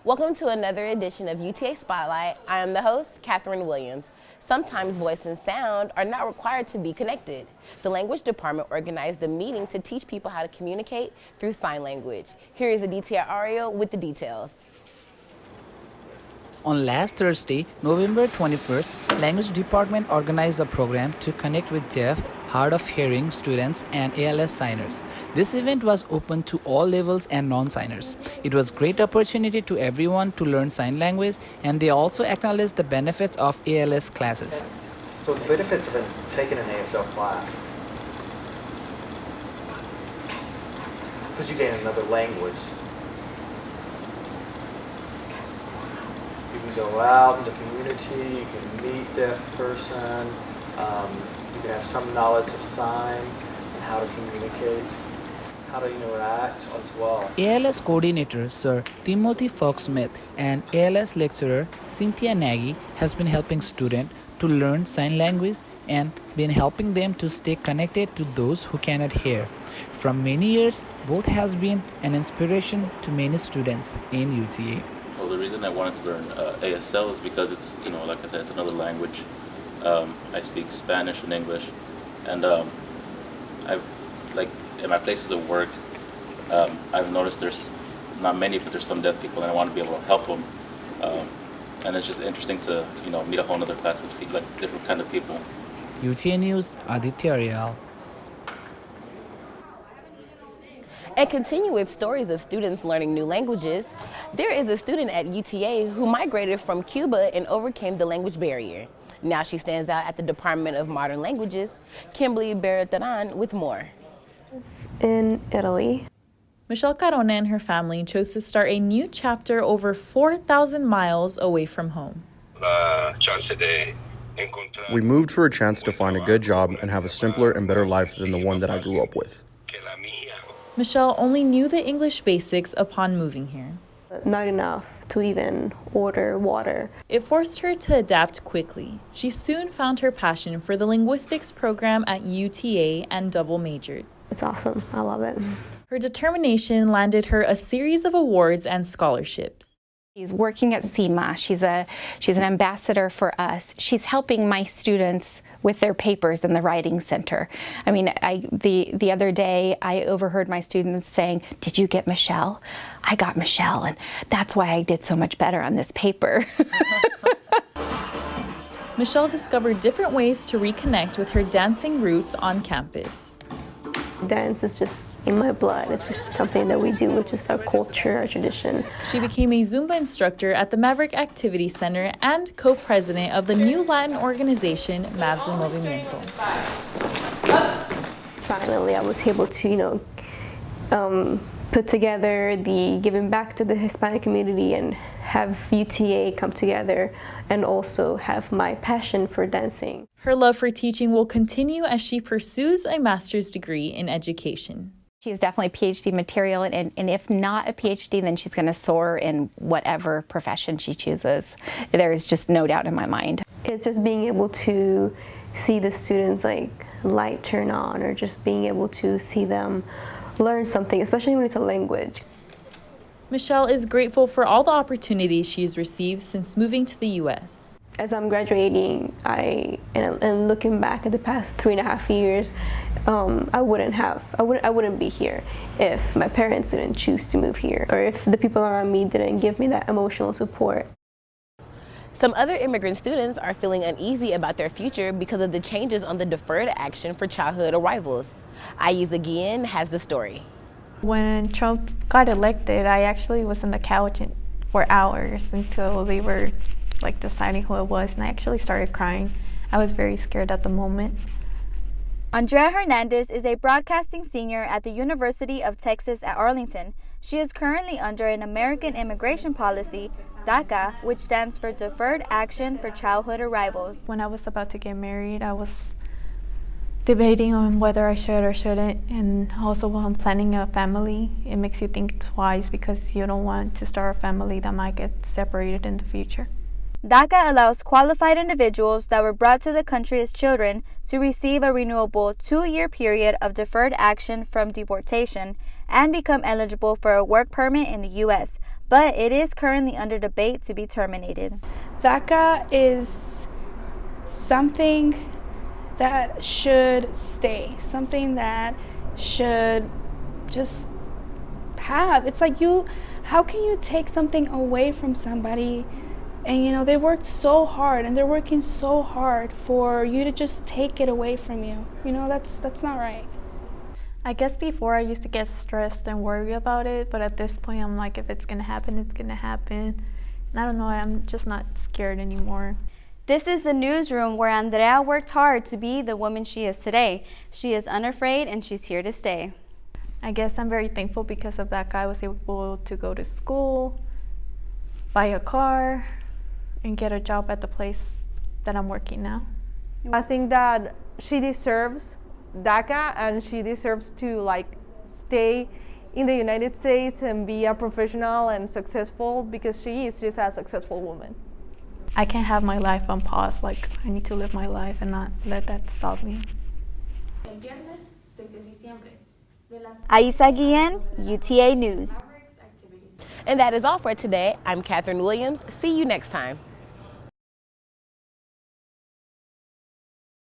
Welcome to another edition of UTA Spotlight. I am the host, Catherine Williams. Sometimes voice and sound are not required to be connected. The language department organized the meeting to teach people how to communicate through sign language. Here is Aditya Ariel with the details. On last Thursday, November 21st, Language Department organized a program to connect with deaf, hard of hearing students and ALS signers. This event was open to all levels and non-signers. It was a great opportunity to everyone to learn sign language, and they also acknowledged the benefits of ALS classes. So the benefits of taking an ASL class, because you gain another language. You can go out in the community, you can meet a deaf person, you can have some knowledge of sign and how to communicate, how to interact as well. ALS coordinator Sir Timothy Fox-Smith and ALS lecturer Cynthia Nagy has been helping students to learn sign language and been helping them to stay connected to those who cannot hear. From many years, both has been an inspiration to many students in UTA. Well, the reason I wanted to learn ASL is because it's, like I said, it's another language. I speak Spanish and English, and in my places of work, I've noticed there's not many, but there's some deaf people, and I want to be able to help them. And it's just interesting to, meet a whole other class of people, like different kind of people. UTA News, Aditya Ariel. And continue with stories of students learning new languages. There is a student at UTA who migrated from Cuba and overcame the language barrier. Now she stands out at the Department of Modern Languages. Kimberly Berataran with more. It's in Italy. Michelle Carona and her family chose to start a new chapter over 4,000 miles away from home. We moved for a chance to find a good job and have a simpler and better life than the one that I grew up with. Michelle only knew the English basics upon moving here. Not enough to even order water. It forced her to adapt quickly. She soon found her passion for the linguistics program at UTA and double majored. It's awesome. I love it. Her determination landed her a series of awards and scholarships. She's working at CMA. She's an ambassador for us. She's helping my students with their papers in the writing center. I mean, the other day I overheard my students saying, "Did you get Michelle? I got Michelle, and that's why I did so much better on this paper." Michelle discovered different ways to reconnect with her dancing roots on campus. Dance is just in my blood. It's just something that we do, it's just our culture, our tradition. She became a Zumba instructor at the Maverick Activity Center and co-president of the new Latin organization, Mavs en Movimiento. Finally, I was able to, put together the giving back to the Hispanic community and have UTA come together and also have my passion for dancing. Her love for teaching will continue as she pursues a master's degree in education. She is definitely PhD material, and if not a PhD, then she's going to soar in whatever profession she chooses. There is just no doubt in my mind. It's just being able to see the students light turn on, or just being able to see them learn something, especially when it's a language. Michelle is grateful for all the opportunities she's received since moving to the U.S. As I'm graduating, and looking back at the past 3.5 years, I wouldn't be here if my parents didn't choose to move here, or if the people around me didn't give me that emotional support. Some other immigrant students are feeling uneasy about their future because of the changes on the deferred action for childhood arrivals. Ayez again has the story. When Trump got elected, I actually was on the couch for hours until they were deciding who it was, and I actually started crying. I was very scared at the moment. Andrea Hernandez is a broadcasting senior at the University of Texas at Arlington. She is currently under an American immigration policy, DACA, which stands for Deferred Action for Childhood Arrivals. When I was about to get married, I was debating on whether I should or shouldn't, and also while I'm planning a family, it makes you think twice because you don't want to start a family that might get separated in the future. DACA allows qualified individuals that were brought to the country as children to receive a renewable 2-year period of deferred action from deportation and become eligible for a work permit in the U.S., but it is currently under debate to be terminated. DACA is something that should stay, something that should just have. It's like how can you take something away from somebody, and they worked so hard and they're working so hard for you to just take it away from you. That's not right. I guess before I used to get stressed and worry about it, but at this point I'm like, if it's gonna happen, it's gonna happen. And I don't know, I'm just not scared anymore. This is the newsroom where Andrea worked hard to be the woman she is today. She is unafraid and she's here to stay. I guess I'm very thankful because of that guy. I was able to go to school, buy a car, and get a job at the place that I'm working now. I think that she deserves DACA and she deserves to stay in the United States and be a professional and successful, because she is just a successful woman. I can't have my life on pause. I need to live my life and not let that stop me. Aisa Guillen, UTA News. And that is all for today. I'm Catherine Williams. See you next time.